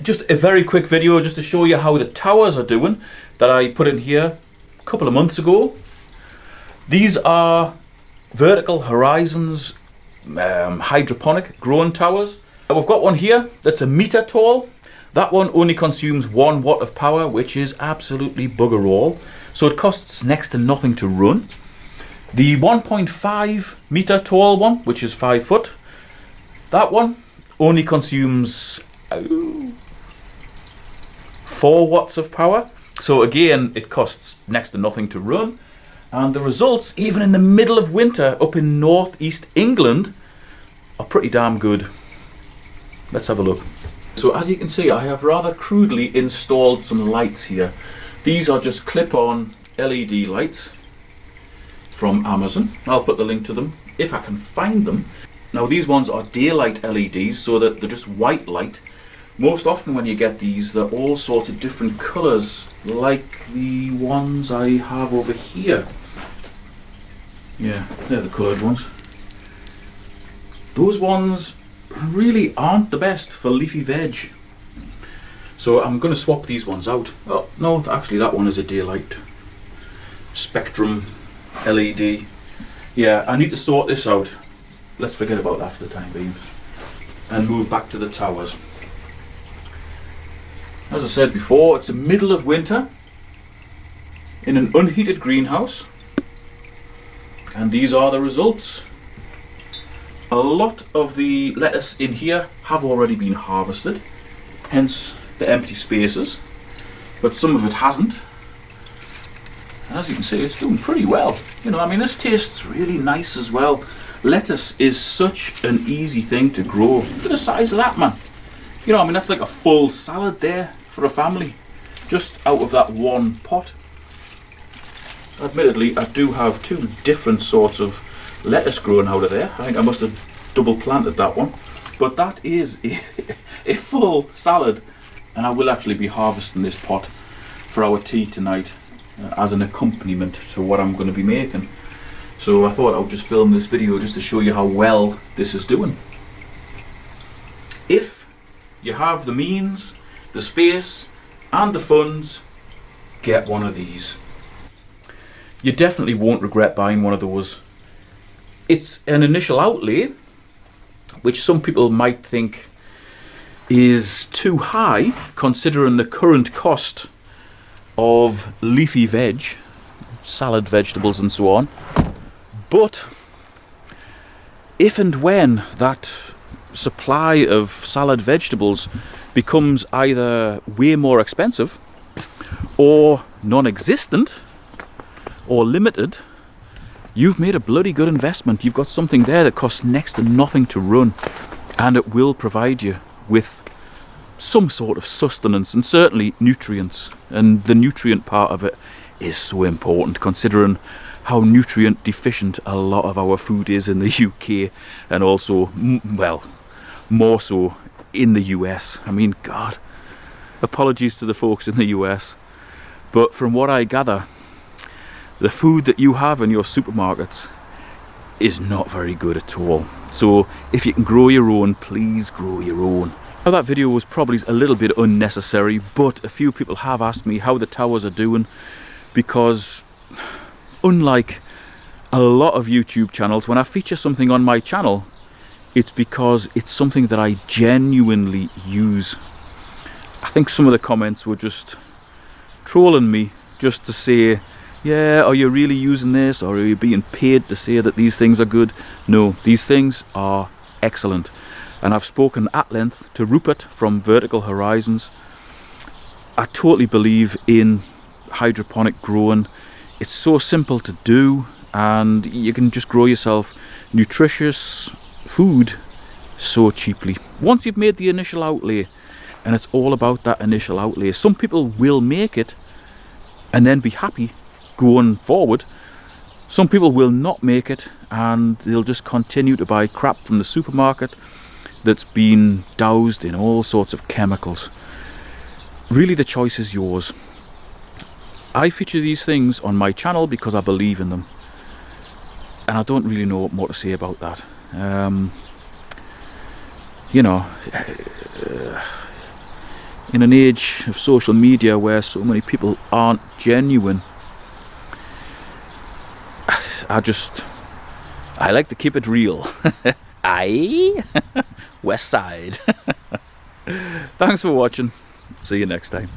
just a very quick video just to show you how the towers are doing that I put in here a couple of months ago. These are Vertical Horizons hydroponic growing towers. We've got one here that's a meter tall. That one only consumes 1 watt of power, which is absolutely bugger all. So it costs next to nothing to run. The 1.5 meter tall one, which is 5 foot, that one only consumes 4 watts of power. So again, it costs next to nothing to run. And the results, even in the middle of winter up in northeast England, are pretty damn good. Let's have a look. So as you can see, I have rather crudely installed some lights here. These are just clip-on LED lights from Amazon. I'll put the link to them if I can find them. Now these ones are daylight LEDs, so that they're just white light. Most often when you get these, they're all sorts of different colours, like the ones I have over here. Yeah, they're the coloured ones. Those ones really aren't the best for leafy veg. So I'm going to swap these ones out. Oh, no, actually that one is a daylight spectrum LED. Yeah, I need to sort this out. Let's forget about that for the time being and move back to the towers. As I said before, it's the middle of winter in an unheated greenhouse, and these are the results. A lot of the lettuce in here have already been harvested, hence the empty spaces, but some of it hasn't. As you can see, it's doing pretty well. You know, I mean, this tastes really nice as well. Lettuce is such an easy thing to grow. Look at the size of that, man. You know, I mean, that's like a full salad there for a family, just out of that one pot. Admittedly, I do have 2 different sorts of lettuce growing out of there. I think I must have double planted that one. But that is a full salad, and I will actually be harvesting this pot for our tea tonight as an accompaniment to what I'm going to be making. So I thought I would just film this video just to show you how well this is doing. If you have the means, the space and the funds, get one of these. You definitely won't regret buying one of those. It's an initial outlay, which some people might think is too high considering the current cost of leafy veg, salad vegetables and so on. But if and when that supply of salad vegetables becomes either way more expensive or non-existent or limited, you've made a bloody good investment. You've got something there that costs next to nothing to run, and it will provide you with some sort of sustenance and certainly nutrients. And the nutrient part of it is so important, considering how nutrient deficient a lot of our food is in the UK, and also, well, more so in the US. I mean, God, apologies to the folks in the US, but from what I gather, the food that you have in your supermarkets is not very good at all. So if you can grow your own, please grow your own. Now that video was probably a little bit unnecessary, but a few people have asked me how the towers are doing, because unlike a lot of YouTube channels, when I feature something on my channel, it's because it's something that I genuinely use. I think some of the comments were just trolling me just to say, yeah, are you really using this, or are you being paid to say that these things are good? No, these things are excellent. And I've spoken at length to Rupert from Vertical Horizons. I totally believe in hydroponic growing. It's so simple to do, and you can just grow yourself nutritious food so cheaply. Once you've made the initial outlay, and it's all about that initial outlay. Some people will make it and then be happy going forward. Some people will not make it, and they'll just continue to buy crap from the supermarket that's been doused in all sorts of chemicals. Really, the choice is yours. I feature these things on my channel because I believe in them, and I don't really know what more to say about that. You know, in an age of social media where so many people aren't genuine, I like to keep it real. Aye? West Side. Thanks for watching. See you next time.